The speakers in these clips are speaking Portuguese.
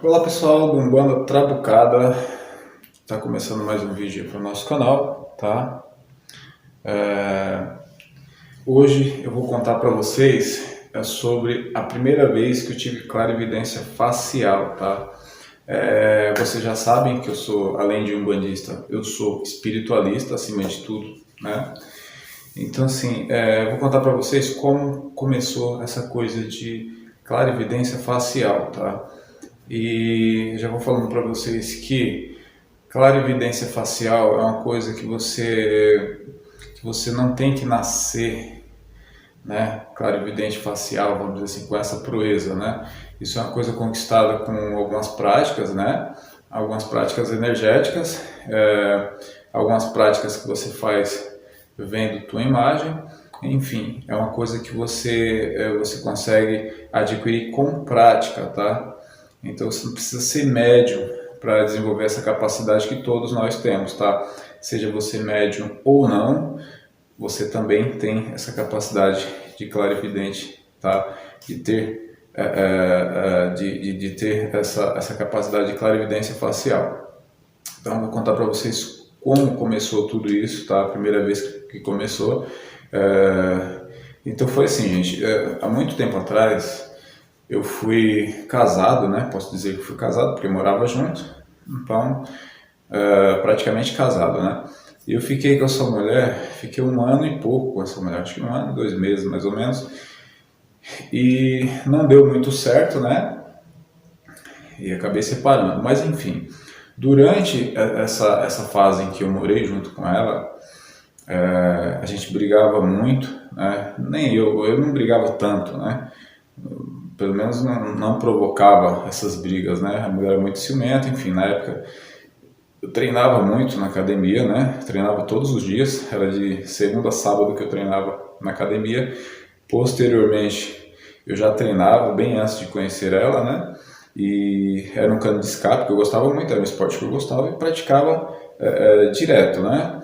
Olá pessoal do Umbanda Trabucada, tá começando mais um vídeo para o nosso canal, tá? Hoje eu vou contar para vocês sobre a primeira vez que eu tive clarividência facial, tá? Vocês já sabem que eu sou, além de umbandista, eu sou espiritualista acima de tudo, né? Então assim, eu vou contar para vocês como começou essa coisa de clarividência facial, tá? E já vou falando para vocês que clarividência facial é uma coisa que você não tem que nascer, né? Clarividente facial, vamos dizer assim, com essa proeza, né? Isso é uma coisa conquistada com algumas práticas, né? Algumas práticas energéticas, algumas práticas que você faz vendo tua imagem, enfim, é uma coisa que você consegue adquirir com prática, tá? Então você não precisa ser médium para desenvolver essa capacidade que todos nós temos, tá? Seja você médium ou não, você também tem essa capacidade de clarividente, tá? De ter, de ter essa capacidade de clarividência facial. Então vou contar para vocês como começou tudo isso, tá? A primeira vez que começou. Então foi assim, gente, há muito tempo atrás eu fui casado, né? Posso dizer que fui casado porque morava junto, então praticamente casado, né? E eu fiquei com essa mulher, fiquei um ano e pouco com essa mulher, acho que um ano, 2 meses mais ou menos, e não deu muito certo, né? E acabei separando, mas enfim, durante essa fase em que eu morei junto com ela, a gente brigava muito, né? Nem eu não brigava tanto, né? Pelo menos não provocava essas brigas, né? A mulher era muito ciumenta, enfim, na época eu treinava muito na academia, né? Treinava todos os dias, era de segunda a sábado que eu treinava na academia. Posteriormente, eu já treinava bem antes de conhecer ela, né? E era um cano de escape que eu gostava muito, era um esporte que eu gostava e praticava direto, né?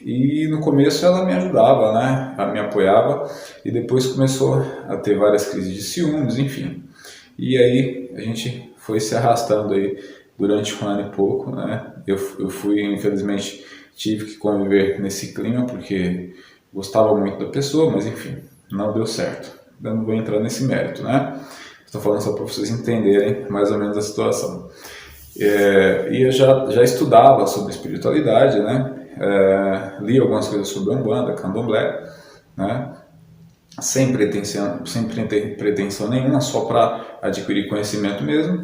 E no começo ela me ajudava, né? Ela me apoiava e depois começou a ter várias crises de ciúmes, enfim. E aí a gente foi se arrastando aí durante um ano e pouco, né? Eu fui, infelizmente, tive que conviver nesse clima porque gostava muito da pessoa, mas enfim, não deu certo. Eu não vou entrar nesse mérito, né? Estou falando só para vocês entenderem mais ou menos a situação. E eu já estudava sobre espiritualidade, né? Li algumas coisas sobre Umbanda, Candomblé, né? Sem pretensão nenhuma, só para adquirir conhecimento mesmo.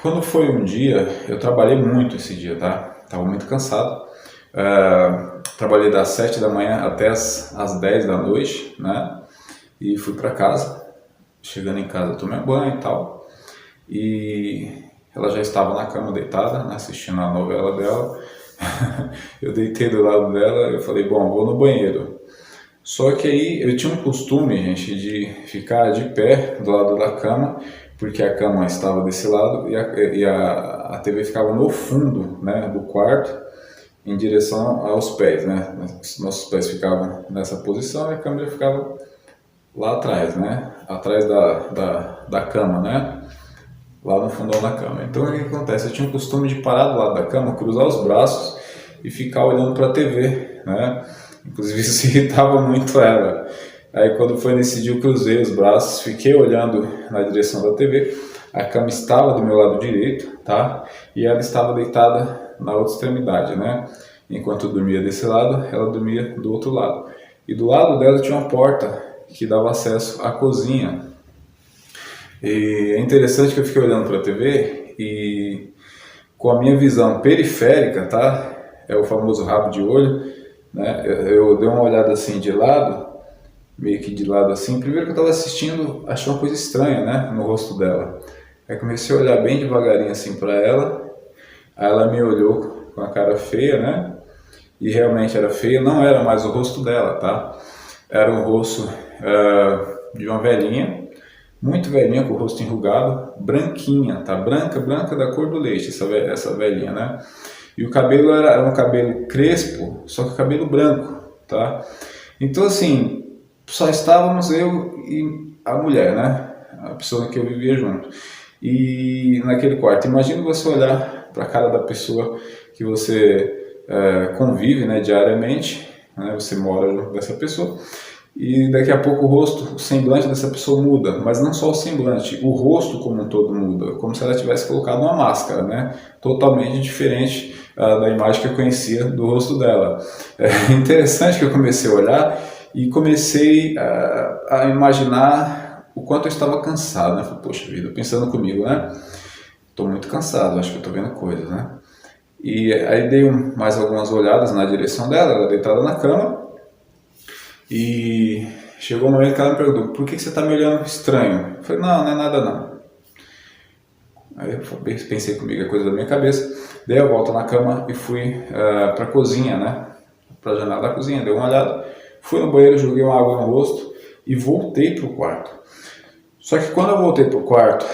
Quando foi um dia, eu trabalhei muito esse dia, tá? Tava muito cansado. Trabalhei das 7 da manhã até as 10 da noite, né? E fui para casa. Chegando em casa, eu tomei banho e tal. E ela já estava na cama deitada, né, assistindo a novela dela. Eu deitei do lado dela, eu falei, bom, vou no banheiro. Só que aí eu tinha um costume, gente, de ficar de pé do lado da cama, porque a cama estava desse lado e a TV ficava no fundo, né, do quarto, em direção aos pés, né? Nossos pés ficavam nessa posição e a câmera ficava lá atrás, né? Atrás da cama, né? Lá no fundão da cama. Então o que acontece? Eu tinha o costume de parar do lado da cama, cruzar os braços e ficar olhando para a TV, né? Inclusive isso irritava muito ela. Aí quando foi nesse dia eu cruzei os braços, fiquei olhando na direção da TV, a cama estava do meu lado direito, tá? E ela estava deitada na outra extremidade, né? Enquanto eu dormia desse lado, ela dormia do outro lado. E do lado dela tinha uma porta que dava acesso à cozinha. E é interessante que eu fiquei olhando para a TV e com a minha visão periférica, tá? É o famoso rabo de olho, né? Eu dei uma olhada assim de lado, meio que de lado assim. Primeiro que eu estava assistindo, achei uma coisa estranha, né? No rosto dela. Aí comecei a olhar bem devagarinho assim para ela. Aí ela me olhou com a cara feia, né? E realmente era feia, não era mais o rosto dela, tá? Era um rosto de uma velhinha, muito velhinha, com o rosto enrugado, branquinha, tá? Branca, branca da cor do leite, essa velhinha, né? E o cabelo era um cabelo crespo, só que cabelo branco, tá? Então, assim, só estávamos eu e a mulher, né? A pessoa que eu vivia junto. e naquele quarto. Imagina você olhar para a cara da pessoa que você convive, né, diariamente, né, você mora junto dessa pessoa, e daqui a pouco o rosto, o semblante dessa pessoa muda, mas não só o semblante, o rosto como um todo muda, como se ela tivesse colocado uma máscara, né, totalmente diferente da imagem que eu conhecia do rosto dela. É interessante que eu comecei a olhar e comecei a imaginar o quanto eu estava cansado, né, falei, poxa vida, pensando comigo, né, estou muito cansado, acho que eu estou vendo coisas, né. E aí dei mais algumas olhadas na direção dela, ela deitada na cama, e chegou um momento que ela me perguntou, por que você está me olhando estranho? Eu falei, não, não é nada não. Aí eu pensei comigo, é coisa da minha cabeça, dei a volta na cama e fui para a cozinha, né? Para a janela da cozinha, dei uma olhada, fui no banheiro, joguei uma água no rosto e voltei para o quarto. Só que quando eu voltei para o quarto,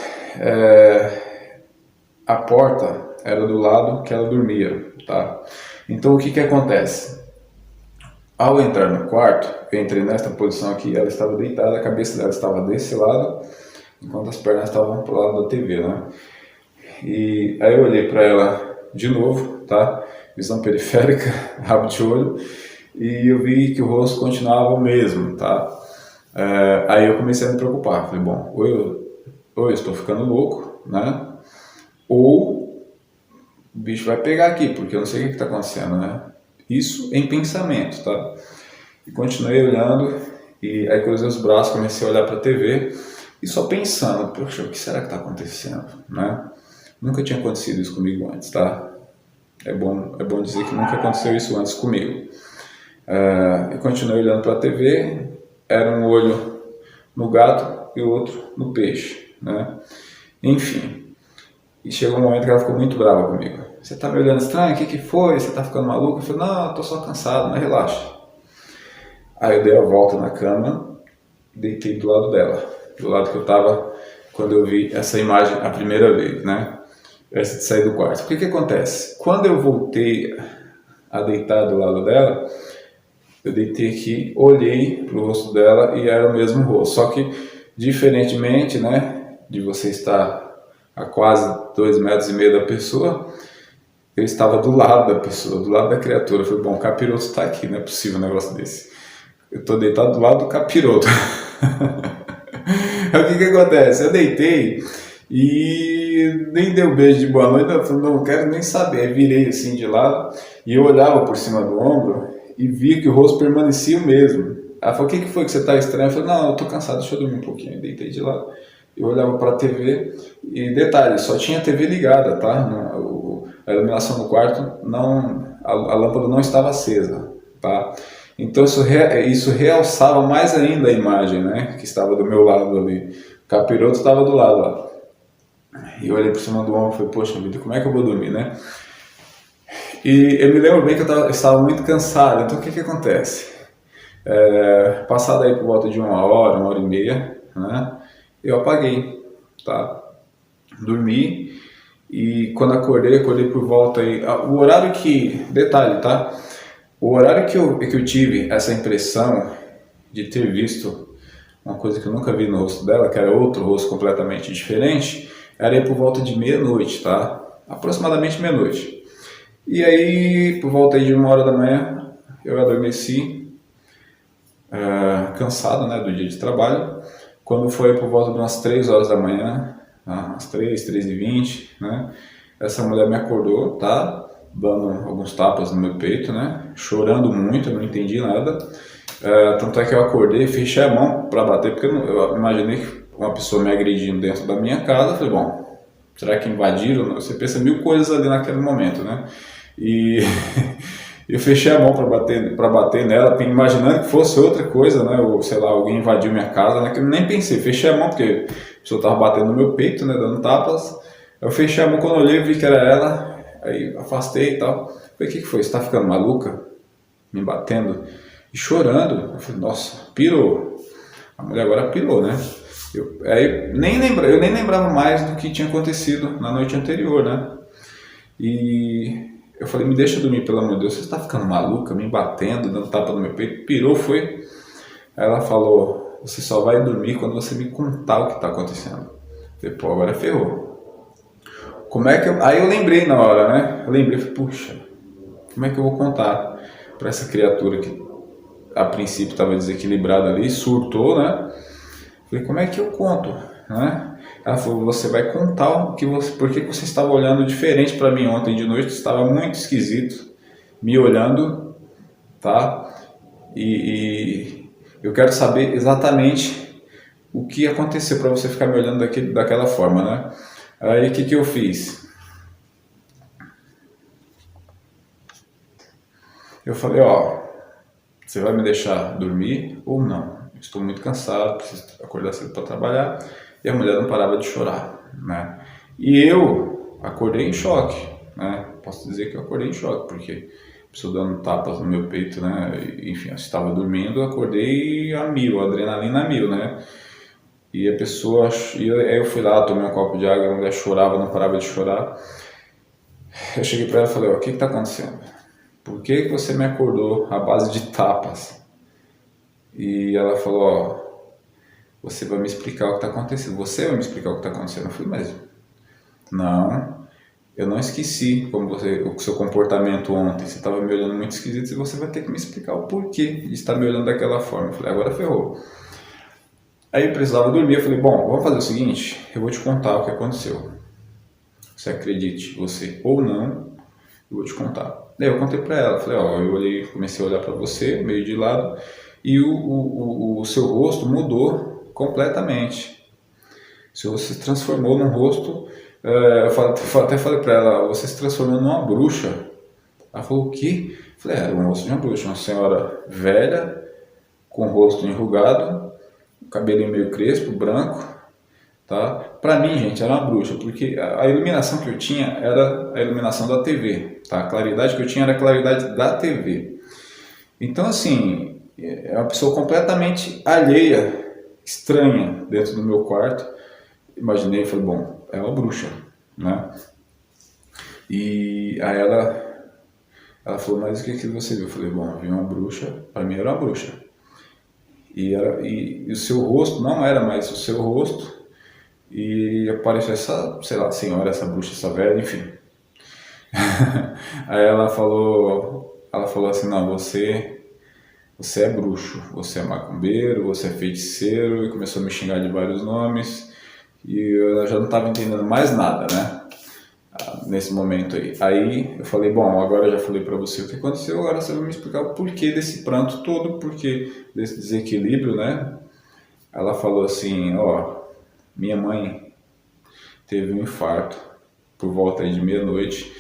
a porta era do lado que ela dormia, tá? Então o que acontece? Ao entrar no quarto, eu entrei nesta posição aqui, ela estava deitada, a cabeça dela estava desse lado, enquanto as pernas estavam pro lado da TV, né? E aí eu olhei para ela de novo, tá? Visão periférica, rabo de olho, e eu vi que o rosto continuava o mesmo, tá? Aí eu comecei a me preocupar, falei, bom, ou eu estou ficando louco, né? Ou o bicho vai pegar aqui, porque eu não sei o que está acontecendo, né? Isso em pensamento, tá? E continuei olhando, e aí cruzei os braços, comecei a olhar para a TV, e só pensando, poxa, o que será que está acontecendo, né? Nunca tinha acontecido isso comigo antes, tá? É bom dizer que nunca aconteceu isso antes comigo. Eu continuei olhando para a TV, era um olho no gato e o outro no peixe, né? Enfim, e chegou um momento que ela ficou muito brava comigo. Você tá me olhando estranho? O que foi? Você tá ficando maluco? Eu falei, não, eu tô só cansado, mas relaxa. Aí eu dei a volta na cama e deitei do lado dela, do lado que eu tava quando eu vi essa imagem a primeira vez, né? Essa de sair do quarto. O que acontece? Quando eu voltei a deitar do lado dela, eu deitei aqui, olhei pro rosto dela e era o mesmo rosto. Só que, diferentemente, né, de você estar a quase 2,5 metros da pessoa, eu estava do lado da pessoa, do lado da criatura. Eu falei, bom, o capiroto está aqui, não é possível um negócio desse. Eu estou deitado do lado do capiroto. Aí o que acontece? Eu deitei e nem dei um beijo de boa noite, eu falei, não quero nem saber. Aí virei assim de lado e eu olhava por cima do ombro e via que o rosto permanecia o mesmo. Ela falou, o que foi que você está estranho? Eu falei, não, eu estou cansado, deixa eu dormir um pouquinho. Eu deitei de lado. Eu olhava para a TV e, detalhe, só tinha a TV ligada, tá? A iluminação do quarto, não, a lâmpada não estava acesa, tá? Então isso realçava mais ainda a imagem, né? Que estava do meu lado ali. O capiroto estava do lado lá. E eu olhei por cima do ombro e falei, poxa vida, como é que eu vou dormir, né? E eu me lembro bem que eu estava muito cansado, então o que acontece? Passado aí por volta de 1 hora e meia, né? Eu apaguei, tá? Dormi e quando acordei por volta aí, o horário que, detalhe, tá? O horário que eu tive essa impressão de ter visto uma coisa que eu nunca vi no rosto dela, que era outro rosto completamente diferente, era aí por volta de meia-noite, tá? Aproximadamente meia-noite. E aí, por volta aí de 1 hora da manhã, eu adormeci, cansado, né, do dia de trabalho. Quando foi por volta de umas 3 horas da manhã, umas 3h20, né? Essa mulher me acordou, tá? Dando alguns tapas no meu peito, né? Chorando muito, eu não entendi nada. Tanto é que eu acordei, fechei a mão para bater, porque eu imaginei que uma pessoa me agredindo dentro da minha casa. Eu falei, bom, será que invadiram? Você pensa mil coisas ali naquele momento, né? E eu fechei a mão para bater nela, imaginando que fosse outra coisa, né? Ou sei lá, alguém invadiu minha casa, né? Que eu nem pensei, fechei a mão porque a pessoa estava batendo no meu peito, né? Dando tapas. Eu fechei a mão, quando eu olhei, vi que era ela, aí afastei e tal. Falei, o que foi? Você tá ficando maluca? Me batendo e chorando. Eu falei, nossa, pirou. A mulher agora pirou, né? Eu nem lembrava mais do que tinha acontecido na noite anterior, né? E eu falei, me deixa dormir, pelo amor de Deus, você está ficando maluca, me batendo, dando tapa no meu peito, pirou, foi. Aí ela falou, você só vai dormir quando você me contar o que está acontecendo. Eu Falei, pô, agora ferrou. Como é que eu... Aí eu lembrei na hora, né? Eu lembrei, falei, puxa, como é que eu vou contar para essa criatura que a princípio estava desequilibrada ali, surtou, né? Falei, como é que eu conto, né? Ela falou, você vai contar o que você, por que você estava olhando diferente para mim ontem de noite, estava muito esquisito, me olhando, tá? E eu quero saber exatamente o que aconteceu para você ficar me olhando daquela forma, né? Aí o que eu fiz? Eu falei, ó, você vai me deixar dormir ou não? Estou muito cansado, preciso acordar cedo para trabalhar. E a mulher não parava de chorar, né? E eu acordei em choque, né? Posso dizer que eu acordei em choque, porque a pessoa dando tapas no meu peito, né? Enfim, eu estava dormindo, acordei a mil, adrenalina a mil, né? E a pessoa, e aí eu fui lá, tomei um copo de água, a mulher chorava, não parava de chorar. Eu cheguei para ela e falei, ó, o que está acontecendo? Por que você me acordou à base de tapas? E ela falou, ó, você vai me explicar o que está acontecendo. Você vai me explicar o que está acontecendo. Eu falei, mas não, eu não esqueci como o seu comportamento ontem. Você estava me olhando muito esquisito e você vai ter que me explicar o porquê de estar me olhando daquela forma. Eu falei, agora ferrou. Aí eu precisava dormir. Eu falei, bom, vamos fazer o seguinte, eu vou te contar o que aconteceu. Você acredite, você ou não, eu vou te contar. Daí eu contei pra ela, falei, ó, eu olhei, comecei a olhar pra você, meio de lado, e o seu rosto mudou completamente. O seu rosto se transformou num rosto, eu até falei pra ela, você se transformou numa bruxa. Ela falou, o quê? Eu falei, era um rosto de uma bruxa, uma senhora velha, com o rosto enrugado, cabelinho meio crespo, branco, tá? Para mim, gente, era uma bruxa, porque a iluminação que eu tinha era a iluminação da TV, tá? A claridade que eu tinha era a claridade da TV. Então, assim, é uma pessoa completamente alheia, estranha dentro do meu quarto. Imaginei e falei, bom, é uma bruxa, né? E aí ela falou, mas o que você viu? Eu falei, bom, eu vi uma bruxa, para mim era uma bruxa. E o seu rosto não era mais o seu rosto, e apareceu essa, sei lá, senhora, essa bruxa, essa velha, enfim. Aí ela falou assim, não, você é bruxo, você é macumbeiro, você é feiticeiro, e começou a me xingar de vários nomes, e eu já não estava entendendo mais nada, né? Nesse momento aí. Aí eu falei, bom, agora eu já falei para você o que aconteceu, agora você vai me explicar o porquê desse pranto todo, porquê desse desequilíbrio, né? Ela falou assim, ó, minha mãe teve um infarto por volta aí de meia-noite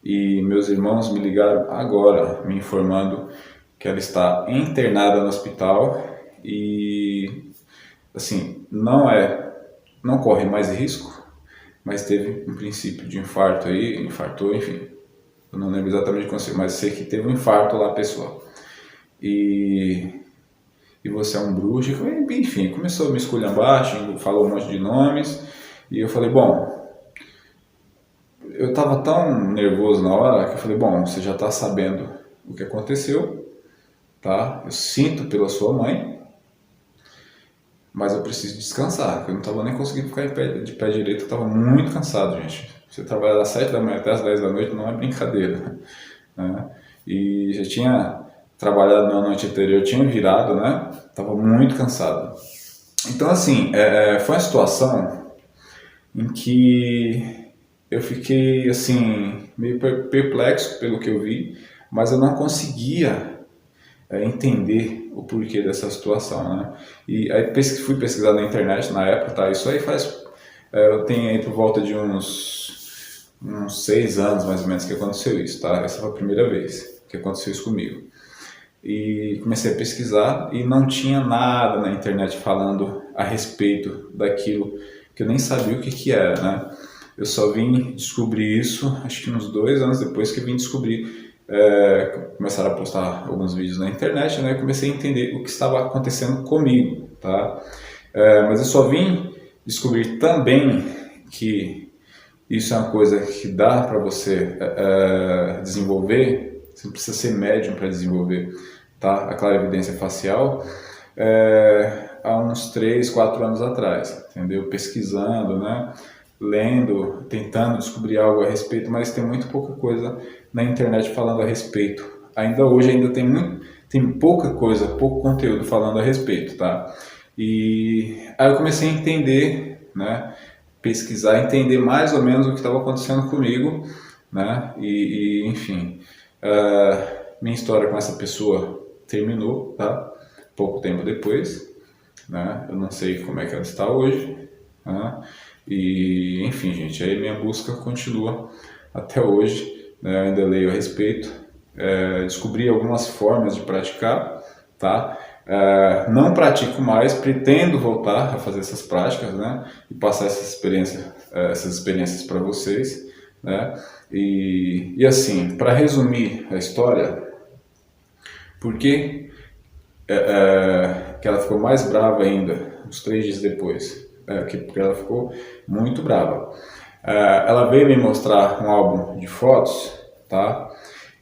e meus irmãos me ligaram agora me informando que ela está internada no hospital e assim, não corre mais risco, mas teve um princípio de infarto aí, infartou, enfim. Eu não lembro exatamente o que aconteceu, mas sei que teve um infarto lá, pessoal. E você é um bruxo, enfim, começou a me esculhambar, falou um monte de nomes, e eu falei, bom, eu estava tão nervoso na hora que eu falei, bom, você já está sabendo o que aconteceu, tá? Eu sinto pela sua mãe, mas eu preciso descansar, porque eu não estava nem conseguindo ficar de pé direito, eu estava muito cansado, gente. Você trabalha das 7 da manhã até as 10 da noite não é brincadeira, né? E já tinha trabalhado na noite anterior, tinha virado, né? Tava muito cansado. Então, assim, foi uma situação em que eu fiquei, assim, meio perplexo pelo que eu vi, mas eu não conseguia entender o porquê dessa situação, né? E aí fui pesquisar na internet na época, tá? Isso aí faz, eu tenho aí por volta de uns 6 anos mais ou menos que aconteceu isso, tá? Essa foi a primeira vez que aconteceu isso comigo. E comecei a pesquisar e não tinha nada na internet falando a respeito daquilo que eu nem sabia o que era, né? Eu só vim descobrir isso, acho que uns 2 anos depois que eu vim descobrir, começaram a postar alguns vídeos na internet, né? Eu comecei a entender o que estava acontecendo comigo, tá? Mas eu só vim descobrir também que isso é uma coisa que dá para você desenvolver. Você não precisa ser médium para desenvolver, tá? A clarividência facial. há uns 3, 4 anos atrás, entendeu? Pesquisando, né? Lendo, tentando descobrir algo a respeito, mas tem muito pouca coisa na internet falando a respeito. Ainda hoje tem pouca coisa, pouco conteúdo falando a respeito, tá? E aí eu comecei a entender, né? Pesquisar, entender mais ou menos o que estava acontecendo comigo, né? Enfim, minha história com essa pessoa terminou, tá? Pouco tempo depois, né? Eu não sei como é que ela está hoje, né? E enfim, gente, aí minha busca continua até hoje, né? Eu ainda leio a respeito, descobri algumas formas de praticar, tá? Não pratico mais, pretendo voltar a fazer essas práticas, né? E passar essas experiências para vocês, né? E assim, para resumir a história, por que que ela ficou mais brava ainda, uns 3 dias depois? Porque ela ficou muito brava. Ela veio me mostrar um álbum de fotos, tá?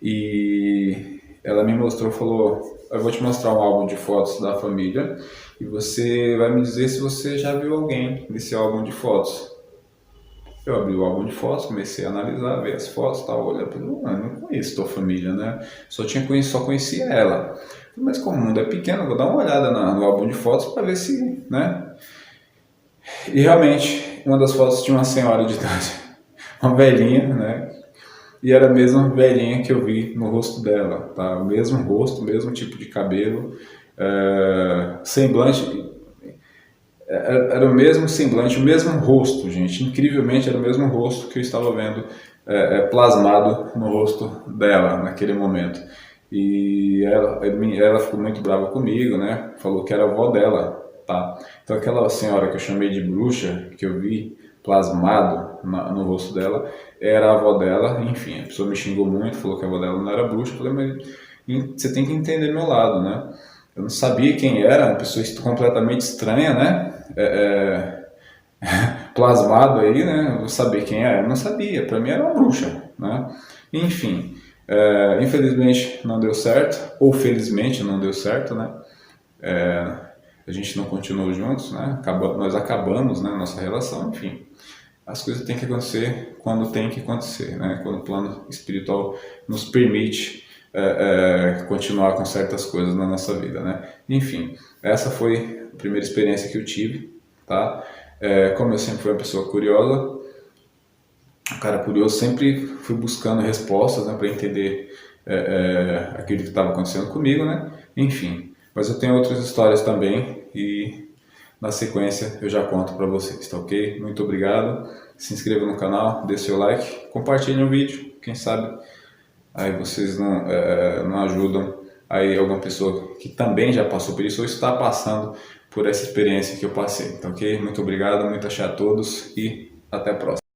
E ela me mostrou, falou: eu vou te mostrar um álbum de fotos da família e você vai me dizer se você já viu alguém nesse álbum de fotos. Eu abri o álbum de fotos, comecei a analisar, ver as fotos, tal, olhar, eu não conheço tua família, né? Só conhecia ela. Mas como o mundo é pequeno, eu vou dar uma olhada no álbum de fotos para ver se, né? E realmente, uma das fotos tinha uma senhora de idade, uma velhinha, né? E era a mesma velhinha que eu vi no rosto dela, tá? O mesmo rosto, o mesmo tipo de cabelo, semblante, era o mesmo semblante, o mesmo rosto, gente. Incrivelmente era o mesmo rosto que eu estava vendo plasmado no rosto dela naquele momento. E ela ficou muito brava comigo, né? Falou que era a avó dela, tá? Então aquela senhora que eu chamei de bruxa, que eu vi plasmado no rosto dela, era a avó dela. Enfim, a pessoa me xingou muito, falou que a avó dela não era bruxa. Eu falei: mas você tem que entender meu lado, né? Eu não sabia quem era, uma pessoa completamente estranha, né? Plasmado aí, né? Eu vou saber quem é? Eu não sabia, para mim era uma bruxa, né? Enfim, infelizmente não deu certo, ou felizmente não deu certo, né? A gente não continuou juntos, né? Nós acabamos, né, nossa relação, enfim. As coisas têm que acontecer quando tem que acontecer, né? Quando o plano espiritual nos permite continuar com certas coisas na nossa vida, né? Enfim, essa foi a primeira experiência que eu tive, tá? Como eu sempre fui uma pessoa curiosa, um cara curioso, sempre fui buscando respostas, né, para entender aquilo que estava acontecendo comigo, né? Enfim, mas eu tenho outras histórias também e na sequência eu já conto para vocês, tá ok? Muito obrigado, se inscreva no canal, dê seu like, compartilhe o vídeo, quem sabe aí vocês não ajudam aí alguma pessoa que também já passou por isso ou está passando por essa experiência que eu passei, tá ok? Muito obrigado, muito axé a todos e até a próxima.